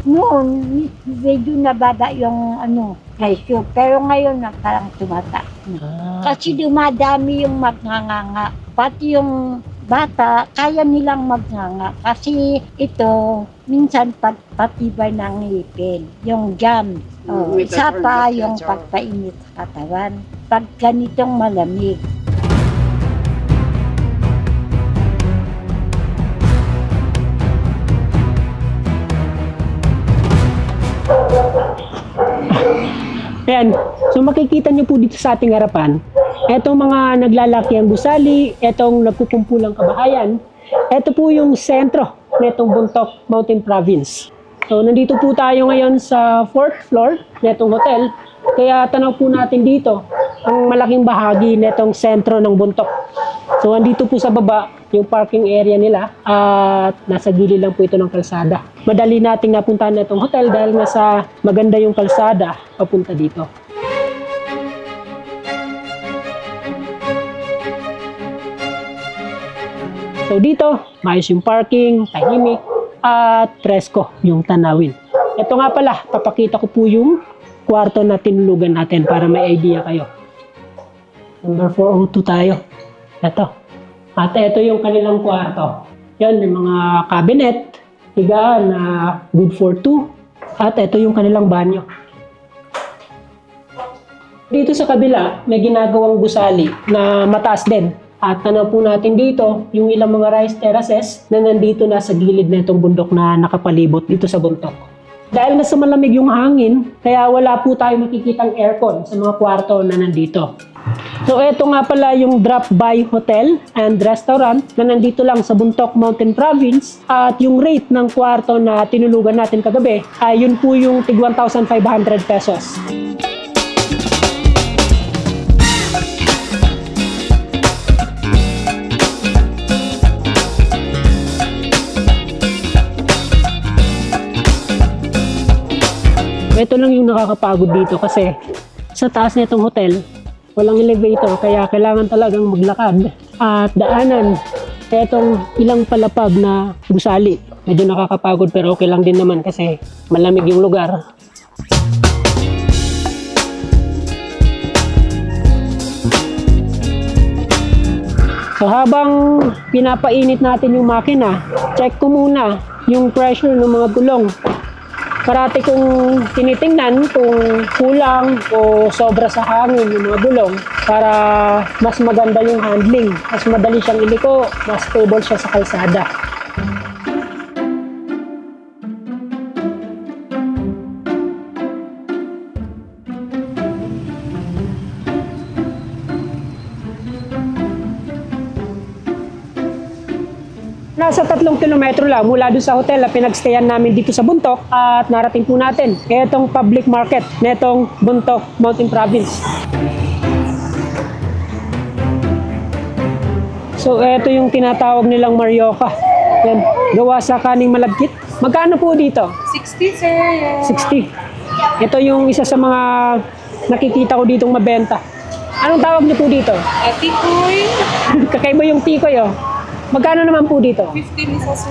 Noon, medyo nababa yung presyo. Pero ngayon na parang tumataas na. Kasi dumadami yung magnanganga. Pati yung bata, kaya nilang magnanga. Kasi ito, minsan patibay ng ngipin. Yung jam. Isa pa yung pagpainit sa katawan. Pag ganitong malamig. Ayan, so makikita nyo po dito sa ating harapan, etong mga naglalaki ang gusali, etong nagkukumpulang kabahayan, eto po yung sentro netong Bontoc Mountain Province. So nandito po tayo ngayon sa 4th floor netong hotel, kaya tanaw po natin dito ang malaking bahagi netong sentro ng Bontoc. So andito po sa baba yung parking area nila at nasa gilid lang po ito ng kalsada. Madali nating napuntahan na itong hotel dahil nasa maganda yung kalsada papunta dito. So dito, maayos yung parking, tahimik, at presko yung tanawin. Ito nga pala, papakita ko po yung kwarto na tinulugan natin para may idea kayo. Number 402 tayo. Ito. At ito yung kanilang kwarto. Yan, may mga cabinet, higaan na good for 2. At ito yung kanilang banyo. Dito sa kabila, may ginagawang gusali na mataas din. At tanaw po natin dito, yung ilang mga rice terraces na nandito na sa gilid na itong bundok na nakapalibot dito sa Bontoc. Dahil nasa malamig yung hangin, kaya wala po tayo makikitang aircon sa mga kwarto na nandito. So ito nga pala yung drop-by hotel and restaurant na nandito lang sa Bontoc Mountain Province, at yung rate ng kwarto na tinulugan natin kagabi ay yun po yung tig 1,500 pesos. Ito lang yung nakakapagod dito kasi sa taas nitong hotel walang elevator, kaya kailangan talagang maglakad at daanan etong ilang palapag na gusali. Medyo nakakapagod pero okay lang din naman kasi malamig yung lugar. So habang pinapainit natin yung makina, check ko muna yung pressure ng mga gulong. Parati kong tinitingnan kung kulang o sobra sa hangin yung mga gulong para mas maganda yung handling. Mas madali siyang iliko, mas stable siya sa kalsada. Nasa 3 kilometro lang mula doon sa hotel na pinagstayan namin dito sa Bontoc, at narating po natin itong public market netong Bontoc Mountain Province. So ito yung tinatawag nilang marioka. Yan, gawa sa kaning malagkit. Magkano po dito? 60, sir. 60. Ito yung isa sa mga nakikita ko ditong mabenta. Anong tawag niyo po dito? Tikoy. Kakaiba yung tikoy, oh. Magkano naman po dito? 15 isa, sir.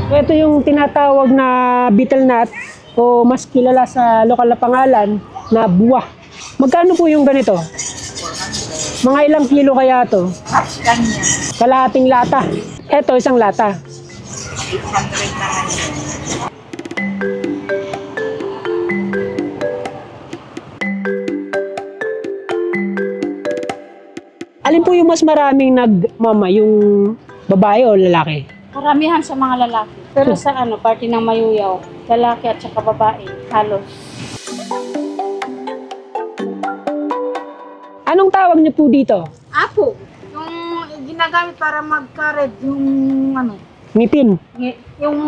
So, ito yung tinatawag na betel nut o mas kilala sa lokal na pangalan na buwa. Magkano po yung ganito? Mga ilang kilo kaya to? Kanya. Kalahating lata. Ito, isang lata. 800 naman. Alin po yung mas maraming nagmama, yung babae o lalaki? Karamihan sa mga lalaki. Pero sa party ng Mayuyaw, lalaki at saka babae, halos. Anong tawag niyo po dito? Apo. Yung ginagamit para mag-carry yung Ngipin. yung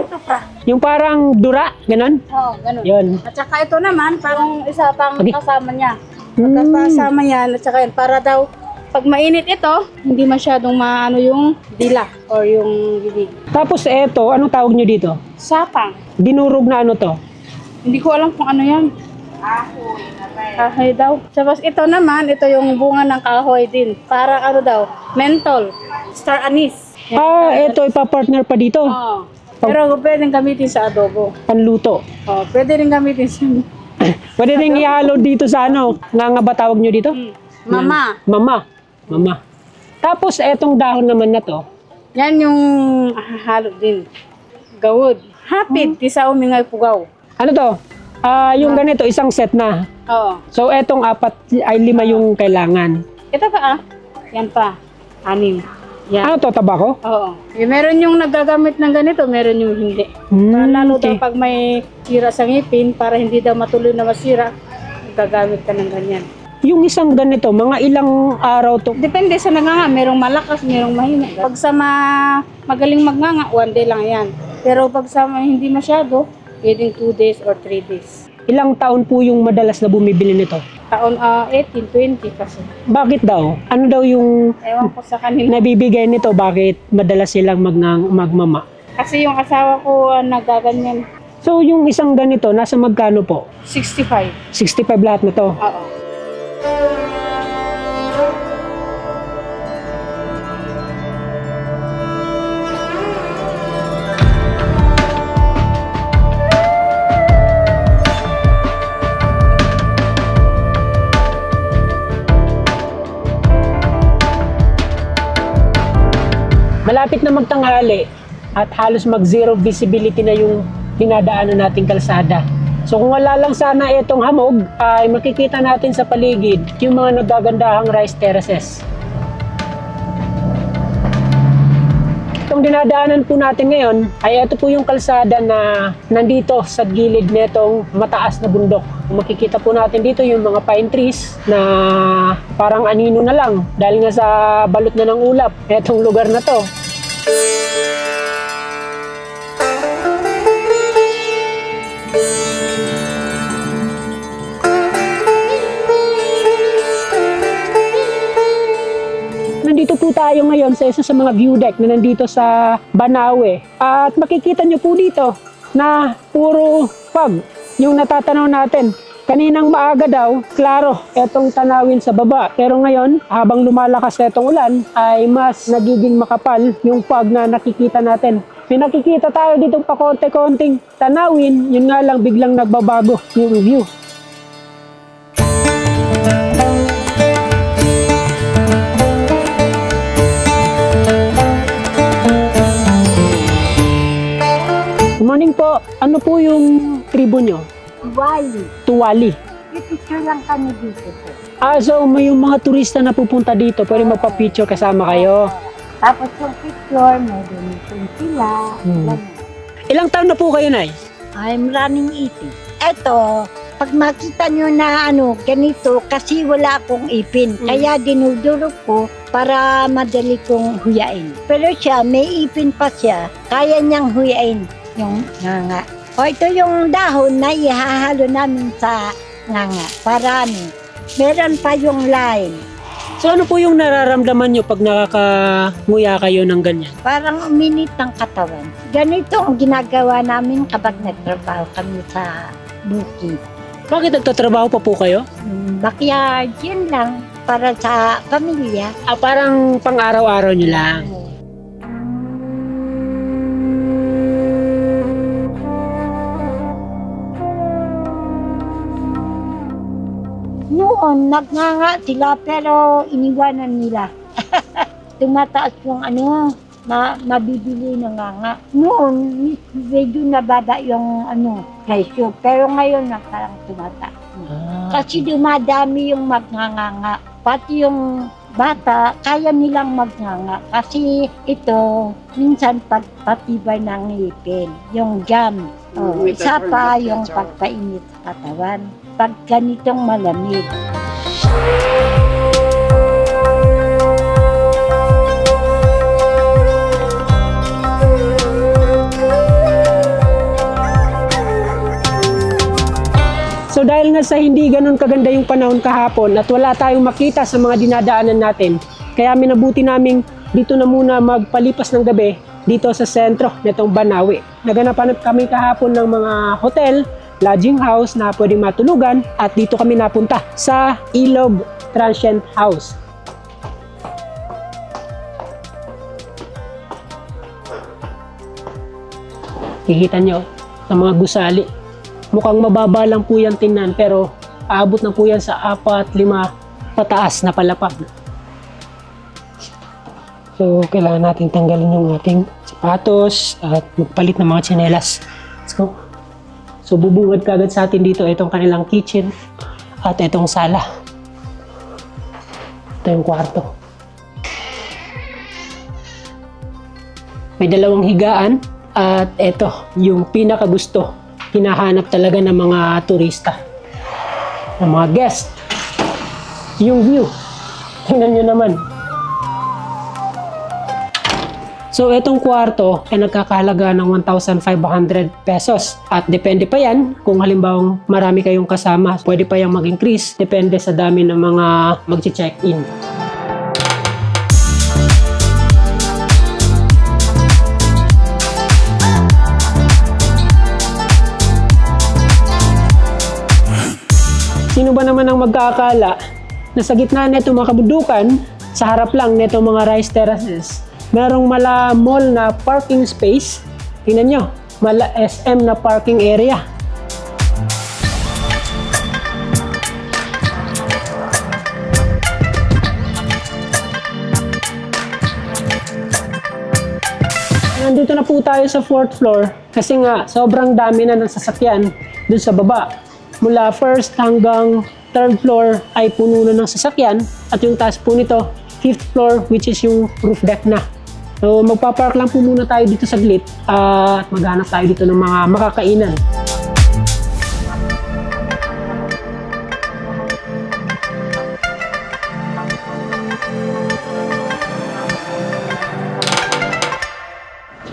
supra. Yung parang dura, ganon? Oo, ganun. Yun. At saka ito naman, parang isa pang Okay. kasama niya. Pagkasama yan, at saka yun, para daw, pag mainit ito, hindi masyadong maano yung dila or yung bibig. Tapos eto, anong tawag niyo dito? Sapang. Dinurog na ano to? Hindi ko alam kung ano yan. Kahoy daw. Tapos ito naman, ito yung bunga ng kahoy din. Parang ano daw, menthol, star anise. Ito ipapartner pa dito. Oo. Pero pwedeng gamitin sa adobo. Panluto. Oh, pwede rin gamitin sa Pwede rin ihalo dito sa ano, nga ba tawag nyo dito? mama. Mama. Tapos etong dahon naman na to, Yan yung halo din. Gawod. Hapit, tisa umingay pugaw. ano to? Yung ganito, isang set na. Oo. So etong 4 ay 5 yung kailangan. Ito pa Yan pa. 6. Yan. Ano to, tabako? Oo. Meron yung nagagamit ng ganito, meron yung hindi. Lalo daw pag may sira sa ngipin, para hindi daw matuloy na masira, gagamit ka ng ganyan. Yung isang ganito, mga ilang araw to? Depende sa nanganga, merong malakas, merong mahina. Pag sa magaling magnganga, 1 day lang yan. Pero pag sa hindi masyado, pwedeng 2 days or 3 days. Ilang taon po yung madalas na bumibili nito? Taon 18, 20 kasi. Bakit daw? Ano daw yung Ewan ko sa kanila. nabibigay nito? Bakit madalas silang magmama? Kasi yung asawa ko nagaganyan. So yung isang ganito, nasa magkano po? 65. 65 lahat na to. Oo. Malapit na magtanghali at halos mag-zero visibility na yung dinadaanan nating kalsada. So kung wala lang sana itong hamog, ay makikita natin sa paligid yung mga nagagandahang rice terraces. Itong dinadaanan po natin ngayon ay ito po yung kalsada na nandito sa gilid nitong mataas na bundok. Makikita po natin dito yung mga pine trees na parang anino na lang dahil nga sa balot na ng ulap itong lugar na to. Nandito po tayo ngayon sa isa sa mga view deck na nandito sa Banawe. At makikita nyo po dito na puro fog yung natatanaw natin. Kaninang maaga daw, klaro, etong tanawin sa baba. Pero ngayon, habang lumalakas etong ulan, ay mas nagiging makapal yung fog na nakikita natin. May nakikita tayo dito pa konti-konting tanawin, yun nga lang biglang nagbabago yung view. Good morning po. Ano po yung tribo nyo? Wali. Tuwali. Pipicture lang kami dito po. So may yung mga turista na pupunta dito, pwede magpa-picture kasama kayo. Tapos yung picture, may donation sila. Ganun. Ilang taon na po kayo, Nay? I'm running 80. Eto, pag makita nyo na ganito, kasi wala akong ipin. Kaya dinudurog ko para madali kong huyain. Pero siya, may ipin pa siya. Kaya niyang huyain yung nganga. O ito yung dahon na ihahalo namin sa nganga. Para meron pa yung line. So ano po yung nararamdaman nyo pag nakakamuya kayo ng ganyan? Parang uminit ng katawan. Ganito ang ginagawa namin kapag nagtrabaho kami sa bukid. Bakit nagtatrabaho pa po kayo? Backyard, yun lang. Para sa pamilya. Parang pang-araw-araw nyo lang. Noon, nagnganga sila pero iniwanan nila. Tumataas yung mabibili ng nganga. Noon, medyo nababa yung presyo. Pero ngayon na parang tumataas. Kasi dumadami yung magnganga. Pati yung bata, kaya nilang magnganga. Kasi ito, minsan pagpatibay ng ngipin. Yung jam. Isa pa yung pagpainit sa katawan. Pag ganitong malamig. So dahil nga sa hindi ganun kaganda yung panahon kahapon at wala tayong makita sa mga dinadaanan natin, kaya minabuti naming dito na muna magpalipas ng gabi dito sa sentro nitong Banawe. Naganapan kami kahapon ng mga hotel lodging house na pwedeng matulugan at dito kami napunta sa Ilog Transient House. Kikita nyo sa mga gusali. Mukhang mababa lang po yan tingnan pero aabot na po yan sa 4-5 pataas na palapag. So, kailangan natin tanggalin yung ating sapatos at magpalit ng mga tsinelas. Let's go. So, bubungad kagad sa atin dito itong kanilang kitchen at itong sala. Ito yung kwarto. May dalawang higaan at ito yung pinakagusto. Hinahanap talaga ng mga turista, ng mga guest. Yung view. Tingnan nyo naman. So, itong kwarto ay nagkakahalaga ng 1,500 pesos. At depende pa yan kung halimbawa marami kayong kasama. Pwede pa yung mag-increase. Depende sa dami ng mga mag-check-in. Sino ba naman ang magkakala na sa gitna nito mga kabundukan, sa harap lang nito mga rice terraces, merong mala mall na parking space. Tingnan nyo, mala SM na parking area. Nandito na po tayo sa 4th floor kasi nga sobrang dami na ng sasakyan dun sa baba. Mula 1st hanggang 3rd floor ay puno na ng sasakyan at yung taas po nito 5th floor which is yung roof deck na. So magpapark lang po muna tayo dito saglit at maghanap tayo dito ng mga makakainan.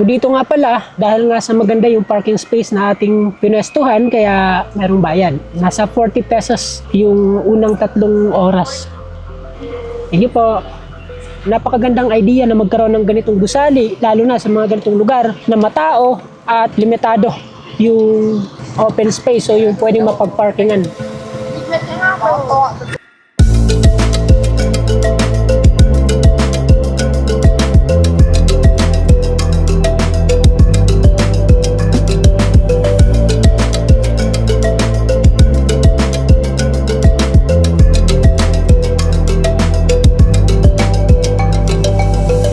So dito nga pala, dahil nga sa maganda yung parking space na ating pinestuhan, kaya merong bayad. Nasa 40 pesos yung unang 3 oras. Thank you po. Napakagandang idea na magkaroon ng ganitong gusali, lalo na sa mga ganitong lugar na matao at limitado yung open space o yung pwedeng mapagparkingan.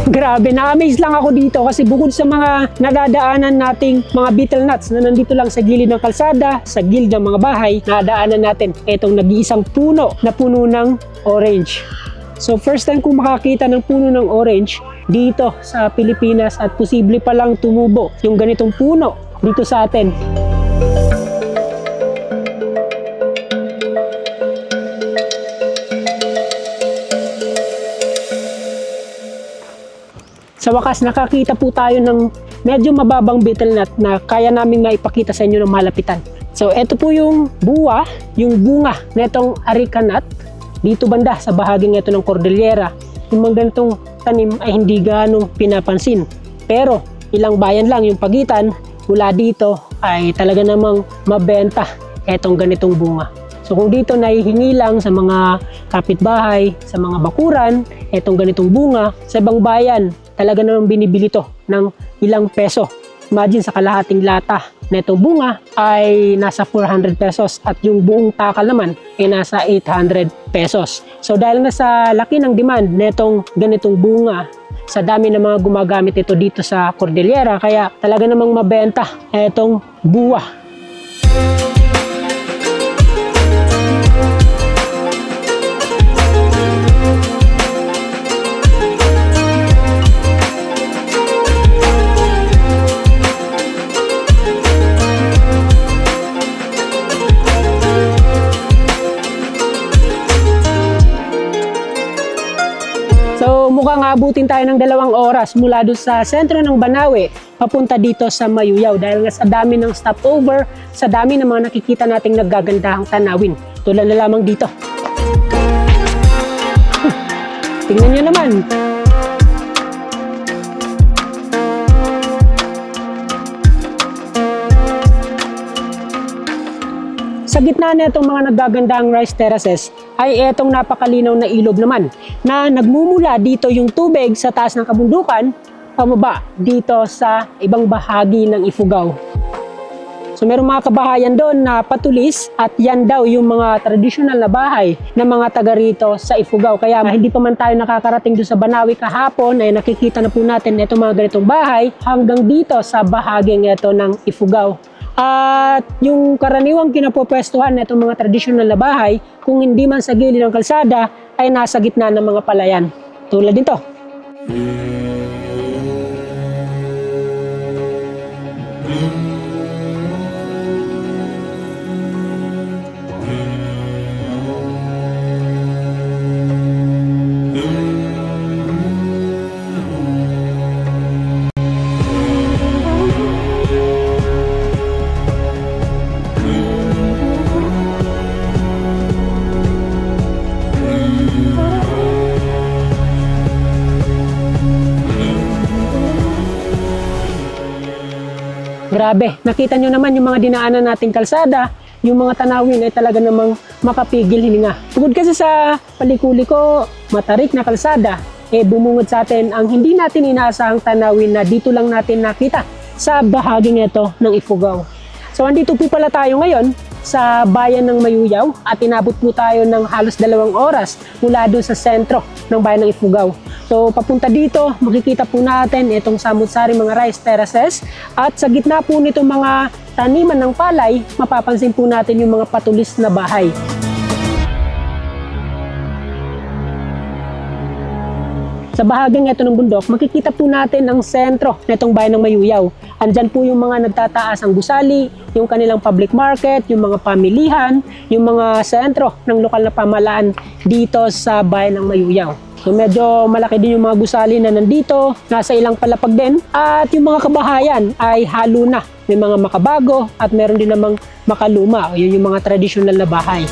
Grabe, na-amaze lang ako dito kasi bukod sa mga nadadaanan nating mga beetle nuts na nandito lang sa gilid ng kalsada, sa gilid ng mga bahay, nadaanan natin itong nag-iisang puno na puno ng orange. So first time kong makakita ng puno ng orange dito sa Pilipinas at posible pa lang tumubo yung ganitong puno dito sa atin. Sa wakas, nakakita po tayo ng medyo mababang beetle nut na kaya naming maipakita sa inyo ng malapitan. So, ito po yung buwa, yung bunga netong areca nut. Dito banda sa bahaging ito ng Cordillera, yung mga ganitong tanim ay hindi ganong pinapansin. Pero, ilang bayan lang yung pagitan, mula dito ay talaga namang mabenta etong ganitong bunga. So, kung dito nahihingi lang sa mga kapitbahay, sa mga bakuran, etong ganitong bunga, sa ibang bayan, talaga namang binibili to ng ilang peso. Imagine sa kalahating lata na itong bunga ay nasa 400 pesos at yung buong takal naman ay nasa 800 pesos. So dahil na sa laki ng demand na itong ganitong bunga, sa dami ng mga gumagamit ito dito sa Cordillera, kaya talaga namang mabenta itong buwa. Mukhang abutin tayo ng 2 oras mula doon sa sentro ng Banawe papunta dito sa Mayuyaw dahil nga sa dami ng stopover, sa dami ng mga nakikita nating naggagandahang tanawin. Tulad na lamang dito. Tingnan nyo naman. Sa gitna na itong mga naggagandang rice terraces ay etong napakalinaw na ilog naman na nagmumula dito yung tubig sa taas ng kabundukan pababa dito sa ibang bahagi ng Ifugao. So meron mga kabahayan doon na patulis at yan daw yung mga tradisyonal na bahay ng mga taga rito sa Ifugao. Kaya hindi pa man tayo nakakarating doon sa Banawi kahapon ay nakikita na po natin itong mga ganitong bahay hanggang dito sa bahaging ito ng Ifugao. At yung karaniwang kinapopwestuhan na itong mga tradisyonal na bahay, kung hindi man sa gilid ng kalsada, ay nasa gitna ng mga palayan. Tulad nito. Grabe, nakita nyo naman yung mga dinaanan nating kalsada, yung mga tanawin ay talaga namang makapigil hininga. Tugod kasi sa paliko-liko, matarik na kalsada, bumungod sa atin ang hindi natin inaasahang tanawin na dito lang natin nakita sa bahaging ito ng Ifugao. So andito po pala tayo ngayon sa bayan ng Mayuyaw at inabot po tayo ng halos 2 oras mula doon sa sentro ng bayan ng Ifugao. So papunta dito, makikita po natin itong samut-sari mga rice terraces at sa gitna po nitong mga taniman ng palay, mapapansin po natin yung mga patulis na bahay. Sa bahaging ito ng bundok, makikita po natin ang sentro nitong bayan ng Mayuyaw. Andyan po yung mga nagtataas ang gusali, yung kanilang public market, yung mga pamilihan, yung mga sentro ng lokal na pamahalaan dito sa bayan ng Mayuyaw. So medyo malaki din yung mga gusali na nandito, nasa ilang palapag din. At yung mga kabahayan ay halo na. May mga makabago at meron din namang makaluma. Yun yung mga tradisyonal na bahay.